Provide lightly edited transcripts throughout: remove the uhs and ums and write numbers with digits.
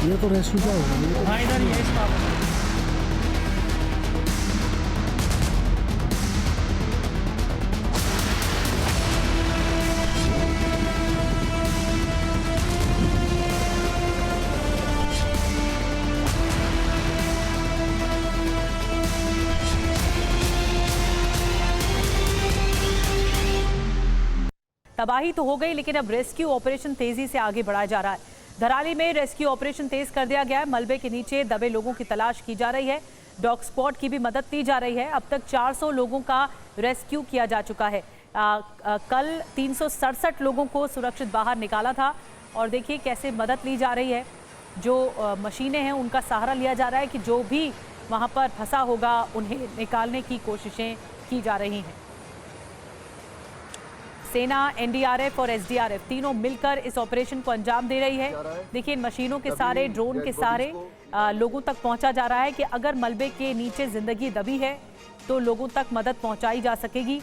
ये तो रेस्क्यू क्या होगा? ये तो हाँ इधर ही है इसका। तबाही तो हो गई, लेकिन अब रेस्क्यू ऑपरेशन तेजी से आगे बढ़ाया जा रहा है। धराली में रेस्क्यू ऑपरेशन तेज कर दिया गया है। मलबे के नीचे दबे लोगों की तलाश की जा रही है। डॉग स्क्वाड की भी मदद ली जा रही है। अब तक 400 लोगों का रेस्क्यू किया जा चुका है। कल 367 लोगों को सुरक्षित बाहर निकाला था और देखिए कैसे मदद ली जा रही है। जो मशीनें हैं उनका सहारा लिया जा रहा है कि जो भी वहाँ पर फंसा होगा उन्हें निकालने की कोशिशें की जा रही हैं। सेना, एनडीआरएफ और एसडीआरएफ तीनों मिलकर इस ऑपरेशन को अंजाम दे रही है। देखिए इन मशीनों के सहारे, ड्रोन के सहारे लोगों तक पहुंचा जा रहा है कि अगर मलबे के नीचे जिंदगी दबी है तो लोगों तक मदद पहुंचाई जा सकेगी।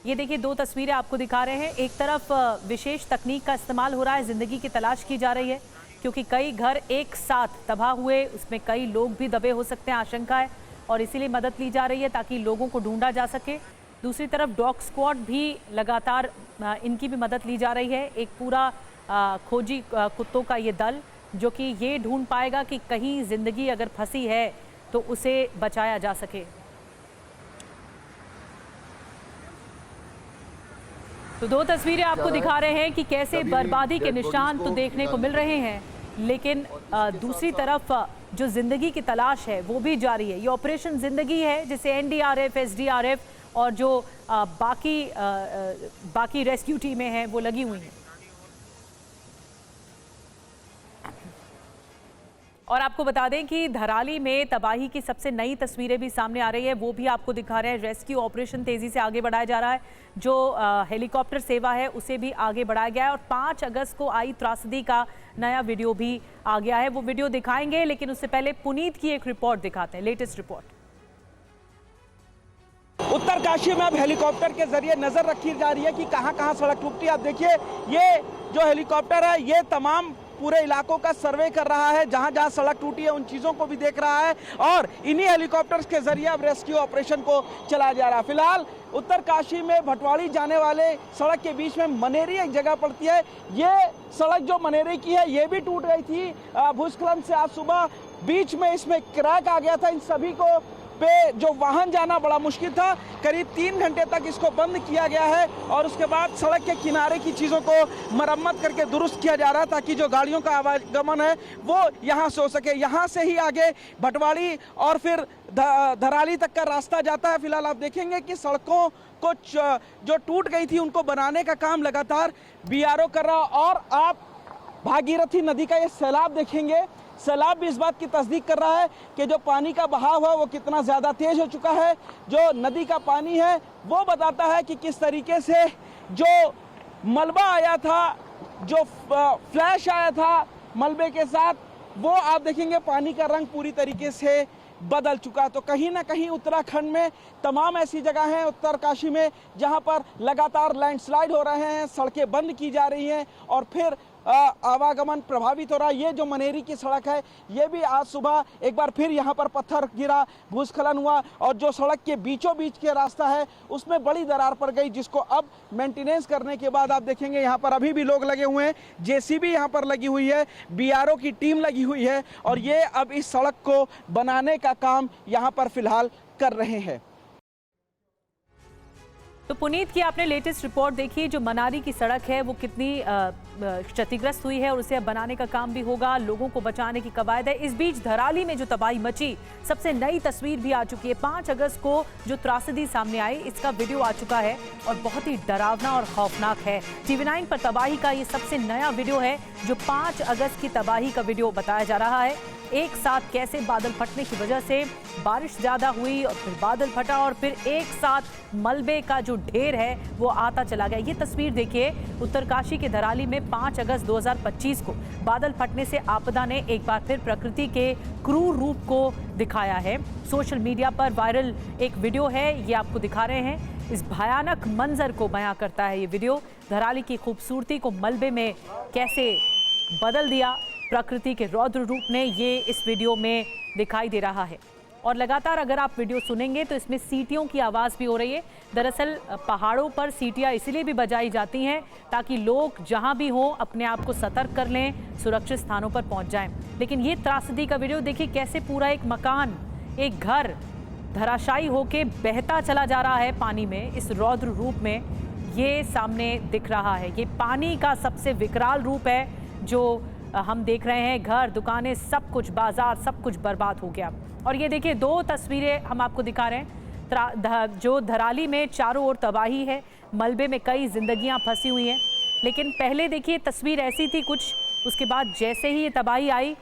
ये देखिए दो तस्वीरें आपको दिखा रहे हैं। एक तरफ विशेष तकनीक का इस्तेमाल हो रहा है, जिंदगी की तलाश की जा रही है क्योंकि कई घर एक साथ तबाह हुए, उसमें कई लोग भी दबे हो सकते हैं, आशंका है, और इसीलिए मदद ली जा रही है ताकि लोगों को ढूंढा जा सके। दूसरी तरफ डॉग स्क्वाड भी लगातार इनकी भी मदद ली जा रही है। एक पूरा खोजी कुत्तों का ये दल जो कि ये ढूंढ पाएगा कि कहीं जिंदगी अगर फंसी है तो उसे बचाया जा सके। तो दो तस्वीरें आपको दिखा रहे हैं कि कैसे बर्बादी के निशान तो देखने को मिल रहे हैं, लेकिन दूसरी तरफ जो जिंदगी की तलाश है वो भी जारी है। ये ऑपरेशन जिंदगी है जिसे एनडीआरएफ, एसडीआरएफ और जो बाकी रेस्क्यू टीमें हैं वो लगी हुई हैं। और आपको बता दें कि धराली में तबाही की सबसे नई तस्वीरें भी सामने आ रही है, वो भी आपको दिखा रहे हैं। रेस्क्यू ऑपरेशन तेजी से आगे बढ़ाया जा रहा है। जो हेलीकॉप्टर सेवा है उसे भी आगे बढ़ाया गया है और 5 अगस्त को आई त्रासदी का नया वीडियो भी आ गया है। वो वीडियो दिखाएंगे, लेकिन उससे पहले पुनीत की एक रिपोर्ट दिखाते हैं, लेटेस्ट रिपोर्ट। उत्तरकाशी में अब हेलीकॉप्टर के जरिए नजर रखी जा रही है कि कहां कहां सड़क टूटती है। आप देखिए ये जो हेलीकॉप्टर है ये तमाम पूरे इलाकों का सर्वे कर रहा है, जहां जहां सड़क टूटी है उन चीजों को भी देख रहा है और इन्हीं हेलीकॉप्टर्स के जरिए अब रेस्क्यू ऑपरेशन को चलाया जा रहा है। फिलहाल उत्तरकाशी में भटवाड़ी जाने वाले सड़क के बीच में मनेरी एक जगह पड़ती है। ये सड़क जो मनेरी की है ये भी टूट गई थी भूस्खलन से। आज सुबह बीच में इसमें क्रैक आ गया था, इन सभी को पे जो वाहन जाना बड़ा मुश्किल था। करीब 3 घंटे तक इसको बंद किया गया है और उसके बाद सड़क के किनारे की चीज़ों को मरम्मत करके दुरुस्त किया जा रहा है ताकि जो गाड़ियों का आवागमन है वो यहाँ से हो सके। यहाँ से ही आगे भटवाड़ी और फिर धराली तक का रास्ता जाता है। फिलहाल आप देखेंगे कि सड़कों को जो टूट गई थी उनको बनाने का काम लगातार बीआरओ कर रहा। और आप भागीरथी नदी का ये सैलाब देखेंगे, सैलाब भी इस बात की तस्दीक कर रहा है कि जो पानी का बहाव है वो कितना ज़्यादा तेज हो चुका है। जो नदी का पानी है वो बताता है कि किस तरीके से जो मलबा आया था, जो फ्लैश आया था मलबे के साथ, वो आप देखेंगे पानी का रंग पूरी तरीके से बदल चुका है। तो कहीं ना कहीं उत्तराखंड में तमाम ऐसी जगह हैं, उत्तरकाशी में, जहां पर लगातार लैंडस्लाइड हो रहे हैं, सड़कें बंद की जा रही हैं और फिर आवागमन प्रभावित हो रहा है। ये जो मनेरी की सड़क है ये भी आज सुबह एक बार फिर यहाँ पर पत्थर गिरा, भूस्खलन हुआ और जो सड़क के बीचों बीच के रास्ता है उसमें बड़ी दरार पड़ गई, जिसको अब मेंटेनेंस करने के बाद आप देखेंगे यहाँ पर अभी भी लोग लगे हुए हैं। जेसीबी यहाँ पर लगी हुई है, बीआरओ की टीम लगी हुई है और ये अब इस सड़क को बनाने का काम यहाँ पर फिलहाल कर रहे हैं। तो पुनीत की आपने लेटेस्ट रिपोर्ट देखी, जो मनाली की सड़क है वो कितनी क्षतिग्रस्त हुई है और उसे अब बनाने का काम भी होगा, लोगों को बचाने की कवायद है। इस बीच धराली में जो तबाही मची, सबसे नई तस्वीर भी आ चुकी है। 5 अगस्त को जो त्रासदी सामने आई इसका वीडियो आ चुका है और बहुत ही डरावना और खौफनाक है। टीवी9 पर तबाही का ये सबसे नया वीडियो है, जो 5 अगस्त की तबाही का वीडियो बताया जा रहा है। एक साथ कैसे बादल फटने की वजह से बारिश ज़्यादा हुई और फिर बादल फटा और फिर एक साथ मलबे का जो ढेर है वो आता चला गया। ये तस्वीर देखिए, उत्तरकाशी के धराली में 5 अगस्त 2025 को बादल फटने से आपदा ने एक बार फिर प्रकृति के क्रूर रूप को दिखाया है। सोशल मीडिया पर वायरल एक वीडियो है, ये आपको दिखा रहे हैं। इस भयानक मंजर को बयां करता है ये वीडियो, धराली की खूबसूरती को मलबे में कैसे बदल दिया। प्रकृति के रौद्र रूप ने ये इस वीडियो में दिखाई दे रहा है। और लगातार अगर आप वीडियो सुनेंगे तो इसमें सीटियों की आवाज़ भी हो रही है। दरअसल पहाड़ों पर सीटियां इसलिए भी बजाई जाती हैं ताकि लोग जहां भी हों अपने आप को सतर्क कर लें, सुरक्षित स्थानों पर पहुंच जाएं। लेकिन ये त्रासदी का वीडियो देखिए, कैसे पूरा एक मकान, एक घर धराशायी होके बहता चला जा रहा है पानी में। इस रौद्र रूप में ये सामने दिख रहा है। ये पानी का सबसे विकराल रूप है जो हम देख रहे हैं। घर, दुकानें, सब कुछ, बाजार, सब कुछ बर्बाद हो गया। और ये देखिए, दो तस्वीरें हम आपको दिखा रहे हैं। जो धराली में चारों ओर तबाही है, मलबे में कई जिंदगियां फंसी हुई हैं। लेकिन पहले देखिए तस्वीर ऐसी थी कुछ, उसके बाद जैसे ही ये तबाही आई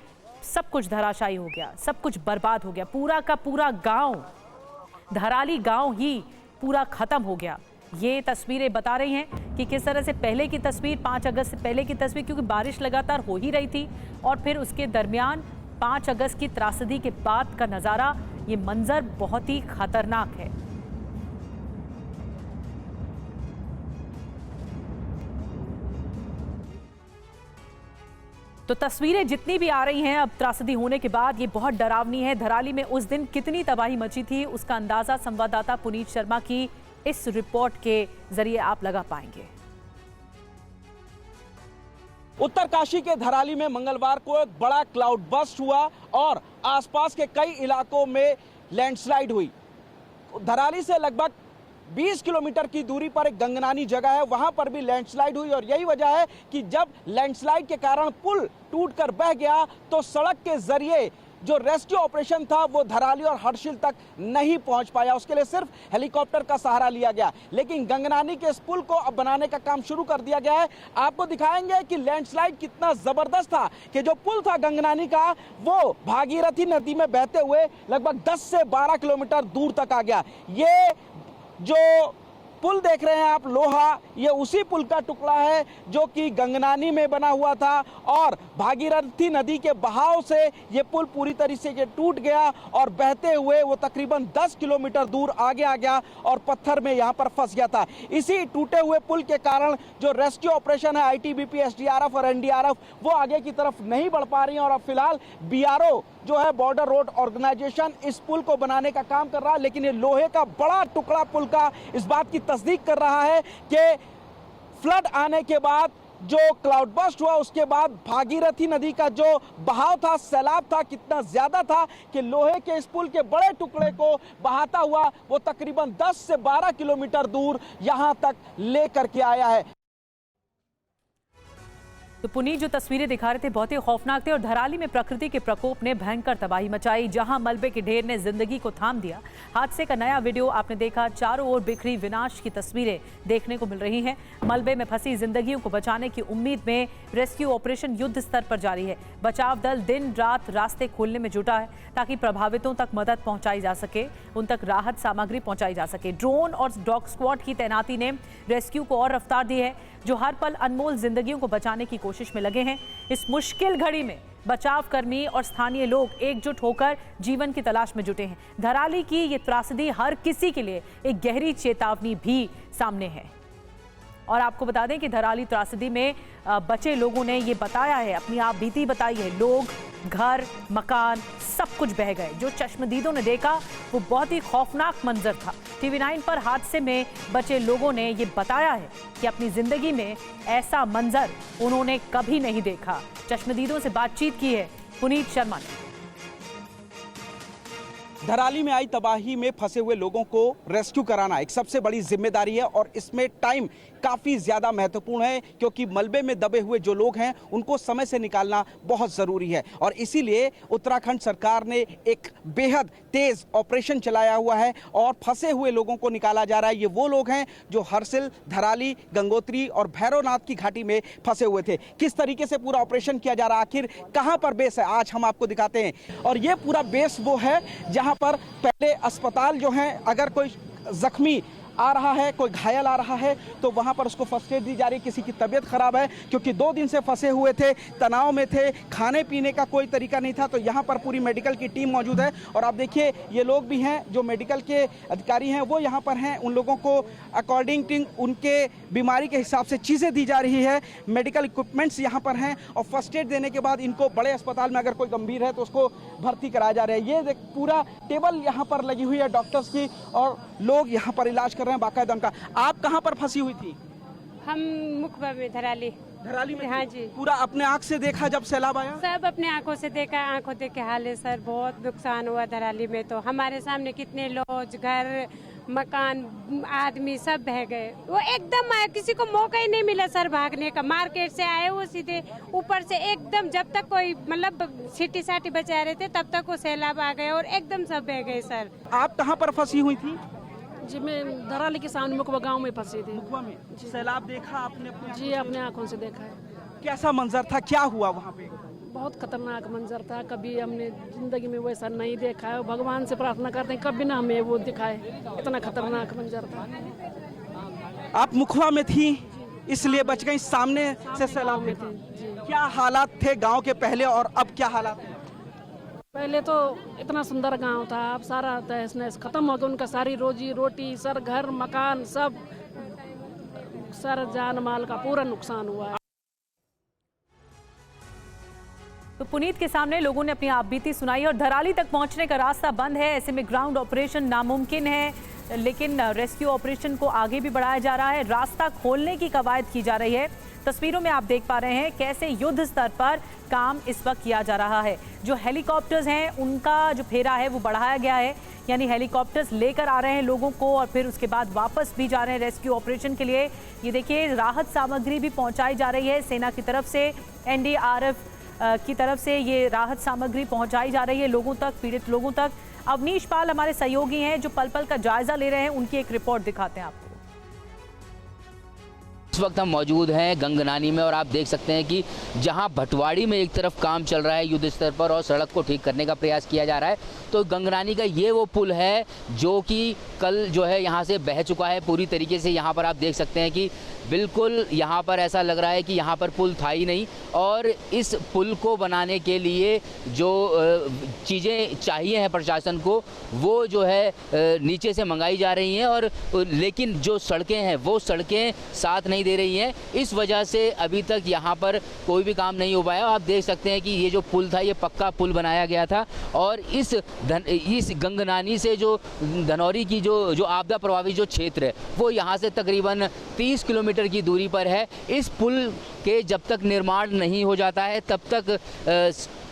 सब कुछ धराशायी हो गया, सब कुछ बर्बाद हो गया। पूरा का पूरा गांव, धराली गांव ही पूरा खत्म हो गया। ये तस्वीरें बता रही हैं कि किस तरह से पहले की तस्वीर, 5 अगस्त से पहले की तस्वीर, क्योंकि बारिश लगातार हो ही रही थी, और फिर उसके दरमियान 5 अगस्त की त्रासदी के बाद का नज़ारा, ये मंजर बहुत ही खतरनाक है। तो तस्वीरें जितनी भी आ रही हैं अब त्रासदी होने के बाद, ये बहुत डरावनी है। धराली में उस दिन कितनी तबाही मची थी उसका अंदाजा संवाददाता पुनीत शर्मा की इस रिपोर्ट के जरिए आप लगा पाएंगे। उत्तरकाशी के धराली में मंगलवार को एक बड़ा क्लाउड बर्स्ट हुआ और आसपास के कई इलाकों में लैंडस्लाइड हुई। धराली से लगभग 20 किलोमीटर की दूरी पर एक गंगनानी जगह है, वहां पर भी लैंडस्लाइड हुई। और यही वजह है कि जब लैंडस्लाइड के कारण पुल टूटकर बह गया तो सड़क के जरिए जो रेस्क्यू ऑपरेशन था वो धराली और हर्षिल तक नहीं पहुंच पाया। उसके लिए सिर्फ हेलीकॉप्टर का सहारा लिया गया। लेकिन गंगनानी के इस पुल को अब बनाने का काम शुरू कर दिया गया है। आपको दिखाएंगे कि लैंडस्लाइड कितना जबरदस्त था कि जो पुल था गंगनानी का, वो भागीरथी नदी में बहते हुए लगभग 10 से 12 किलोमीटर दूर तक आ गया। ये जो पुल देख रहे हैं आप, लोहा, ये उसी पुल का टुकड़ा है जो कि गंगनानी में बना हुआ था और भागीरथी नदी के बहाव से ये पुल पूरी तरीके से टूट गया और बहते हुए वो तकरीबन 10 किलोमीटर दूर आगे आ गया और पत्थर में यहाँ पर फंस गया था। इसी टूटे हुए पुल के कारण जो रेस्क्यू ऑपरेशन है, आईटीबीपी, एसडीआरएफ और एनडीआरएफ, वो आगे की तरफ नहीं बढ़ पा रही है। और अब फिलहाल बीआरओ जो है, बॉर्डर रोड ऑर्गेनाइजेशन, इस पुल को बनाने का काम कर रहा है। लेकिन ये लोहे का बड़ा टुकड़ा पुल का इस बात की तस्दीक कर रहा है कि फ्लड आने के बाद, जो क्लाउड बर्स्ट हुआ उसके बाद भागीरथी नदी का जो बहाव था, सैलाब था, कितना ज्यादा था कि लोहे के इस पुल के बड़े टुकड़े को बहाता हुआ वो तकरीबन 10 से 12 किलोमीटर दूर यहां तक लेकर के आया है। तो पुनीत जो तस्वीरें दिखा रहे थे बहुत ही खौफनाक थे। और धराली में प्रकृति के प्रकोप ने भयंकर तबाही मचाई। जहां मलबे के ढेर ने जिंदगी को थाम दिया, हादसे का नया वीडियो आपने देखा। चारों ओर बिखरी विनाश की तस्वीरें देखने को मिल रही हैं। मलबे में फंसी जिंदगियों को बचाने की उम्मीद में रेस्क्यू ऑपरेशन युद्ध स्तर पर जारी है। बचाव दल दिन रात रास्ते खोलने में जुटा है ताकि प्रभावितों तक मदद पहुंचाई जा सके, उन तक राहत सामग्री पहुंचाई जा सके। ड्रोन और डॉग स्क्वाड की तैनाती ने रेस्क्यू को और रफ्तार दी है, जो हर पल अनमोल जिंदगियों को बचाने की कोशिश में लगे हैं। इस मुश्किल घड़ी में बचाव कर्मी और स्थानीय लोग एकजुट होकर जीवन की तलाश में जुटे हैं। धराली की ये त्रासदी हर किसी के लिए एक गहरी चेतावनी भी सामने है। और आपको बता दें कि धराली त्रासदी में बचे लोगों ने ये बताया है, अपनी आप बीती बताई है। लोग, घर, मकान, सब कुछ बह गए। जो चश्मदीदों ने देखा वो बहुत ही खौफनाक मंजर था। TV9 पर हादसे में बचे लोगों ने ये बताया है कि अपनी जिंदगी में ऐसा मंजर उन्होंने कभी नहीं देखा। चश्मदीदों से बातचीत की है पुनीत शर्मा ने। धराली में आई तबाही में फंसे हुए लोगों को रेस्क्यू कराना एक सबसे बड़ी जिम्मेदारी है और इसमें टाइम काफ़ी ज़्यादा महत्वपूर्ण है, क्योंकि मलबे में दबे हुए जो लोग हैं उनको समय से निकालना बहुत ज़रूरी है। और इसीलिए उत्तराखंड सरकार ने एक बेहद तेज़ ऑपरेशन चलाया हुआ है और फंसे हुए लोगों को निकाला जा रहा है। ये वो लोग हैं जो हर्षिल, धराली, गंगोत्री और भैरवनाथ की घाटी में फंसे हुए थे। किस तरीके से पूरा ऑपरेशन किया जा रहा है, आखिर कहाँ पर बेस है, आज हम आपको दिखाते हैं। और ये पूरा बेस वो है जहाँ पर पहले अस्पताल जो हैं, अगर कोई जख्मी आ रहा है, कोई घायल आ रहा है तो वहाँ पर उसको फर्स्ट एड दी जा रही है। किसी की तबीयत खराब है क्योंकि 2 दिन से फंसे हुए थे, तनाव में थे, खाने पीने का कोई तरीका नहीं था, तो यहाँ पर पूरी मेडिकल की टीम मौजूद है। और आप देखिए ये लोग भी हैं जो मेडिकल के अधिकारी हैं, वो यहाँ पर हैं। उन लोगों को अकॉर्डिंग टू उनके बीमारी के हिसाब से चीज़ें दी जा रही है, मेडिकल इक्विपमेंट्स यहाँ पर हैं और फर्स्ट एड देने के बाद इनको बड़े अस्पताल में अगर कोई गंभीर है तो उसको भर्ती कराया जा रहा है। ये पूरा टेबल यहाँ पर लगी हुई है डॉक्टर्स की और लोग यहाँ पर इलाज कर रहे हैं बाकायदा उनका। आप कहाँ पर फंसी हुई थी? हम मुखबा में धराली में? हाँ जी। पूरा अपने आँख से देखा जब सैलाब आया? सब अपने आंखों से देखा, आंखों देख के हाल है सर। बहुत नुकसान हुआ धराली में, तो हमारे सामने कितने लॉज, घर, मकान, आदमी सब बह गए। वो एकदम आए, किसी को मौका ही नहीं मिला सर भागने का। मार्केट से आए वो सीधे ऊपर से एकदम, जब तक कोई मतलब सिटी साटी बचा रहे थे तब तक वो सैलाब आ गए और एकदम सब बह गए सर। आप कहाँ पर फंसी हुई थी? जी मैं धराली के सामने मुकबा गांव में फंसी थी। मुकबा में सैलाब देखा आपने? जी अपने आंखों से देखा है। कैसा मंजर था, क्या हुआ वहाँ पे? बहुत खतरनाक मंजर था, कभी हमने जिंदगी में वैसा नहीं देखा है। भगवान से प्रार्थना करते हैं कभी ना हमें वो दिखाए, इतना खतरनाक मंजर था। आप मुखबा में थी इसलिए बच गई, सामने से सैलाब में थी। क्या हालात थे गांव के पहले और अब क्या हालात हैं? पहले तो इतना सुंदर गांव था, अब सारा तहस नहस खत्म हो गया। उनका सारी रोजी रोटी, सर घर मकान सब, सर जान माल का पूरा नुकसान हुआ है। तो पुनीत के सामने लोगों ने अपनी आपबीती सुनाई और धराली तक पहुंचने का रास्ता बंद है। ऐसे में ग्राउंड ऑपरेशन नामुमकिन है, लेकिन रेस्क्यू ऑपरेशन को आगे भी बढ़ाया जा रहा है। रास्ता खोलने की कवायद की जा रही है। तस्वीरों में आप देख पा रहे हैं कैसे युद्ध स्तर पर काम इस वक्त किया जा रहा है। जो हेलीकॉप्टर्स हैं उनका जो फेरा है वो बढ़ाया गया है, यानी हेलीकॉप्टर्स लेकर आ रहे हैं लोगों को और फिर उसके बाद वापस भी जा रहे हैं रेस्क्यू ऑपरेशन के लिए। ये देखिए राहत सामग्री भी पहुंचाई जा रही है सेना की तरफ से, एनडीआरएफ की तरफ से ये राहत सामग्री पहुंचाई जा रही है लोगों तक, पीड़ित लोगों तक। अवनीश पाल हमारे सहयोगी हैं जो पल पल का जायजा ले रहे हैं, उनकी एक रिपोर्ट दिखाते हैं आपको। इस वक्त हम मौजूद हैं गंगनानी में और आप देख सकते हैं कि जहां भटवाड़ी में एक तरफ काम चल रहा है युद्ध स्तर पर और सड़क को ठीक करने का प्रयास किया जा रहा है, तो गंगनानी का ये वो पुल है जो कि कल जो है यहाँ से बह चुका है पूरी तरीके से। यहाँ पर आप देख सकते हैं कि बिल्कुल यहाँ पर ऐसा लग रहा है कि यहाँ पर पुल था ही नहीं और इस पुल को बनाने के लिए जो चीज़ें चाहिए हैं प्रशासन को वो जो है नीचे से मंगाई जा रही हैं, और लेकिन जो सड़कें हैं वो सड़कें साथ नहीं दे रही हैं। इस वजह से अभी तक यहाँ पर कोई भी काम नहीं हो पाया। आप देख सकते हैं कि ये जो पुल था ये पक्का पुल बनाया गया था और इस गंगनानी से जो धनौरी की जो आपदा प्रभावित जो क्षेत्र है वो यहाँ से तकरीबन 30 किलोमीटर की दूरी पर है। इस पुल के जब तक निर्माण नहीं हो जाता है तब तक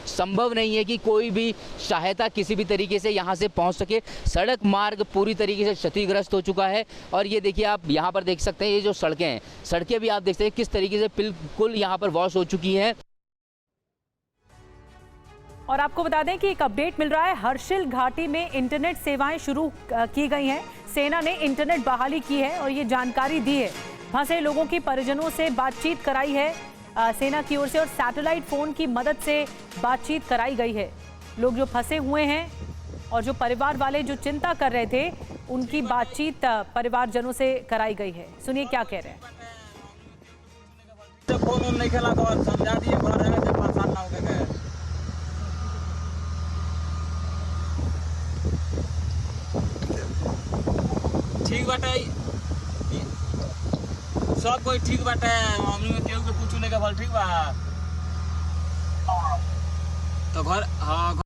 संभव नहीं है कि कोई भी सहायता किसी भी तरीके से यहाँ से पहुँच सके। सड़क मार्ग पूरी तरीके से क्षतिग्रस्त हो चुका है और ये देखिए आप यहाँ पर देख सकते हैं ये जो सड़कें हैं, सड़कें भी आप देख सकते हैं किस तरीके से बिल्कुल यहाँ पर वॉश हो चुकी हैं। और आपको बता दें कि एक अपडेट मिल रहा है, हर्षिल घाटी में इंटरनेट सेवाएं शुरू की गई हैं। सेना ने इंटरनेट बहाली की है और ये जानकारी दी है। फंसे लोगों की परिजनों से बातचीत कराई है सेना की ओर से और सैटेलाइट फोन की मदद से बातचीत कराई गई है। लोग जो फंसे हुए हैं और जो परिवार वाले जो चिंता कर रहे थे उनकी बातचीत परिवारजनों से कराई गई है। सुनिए क्या कह रहे हैं। फोन नहीं खेला तो समझा दिए घर है जब परेशान ना हो गए। ठीक बाटे सब कोई ठीक बाटे, हमनी में केहू के कुछ नहीं के भल ठीक बा। तो घर हाँ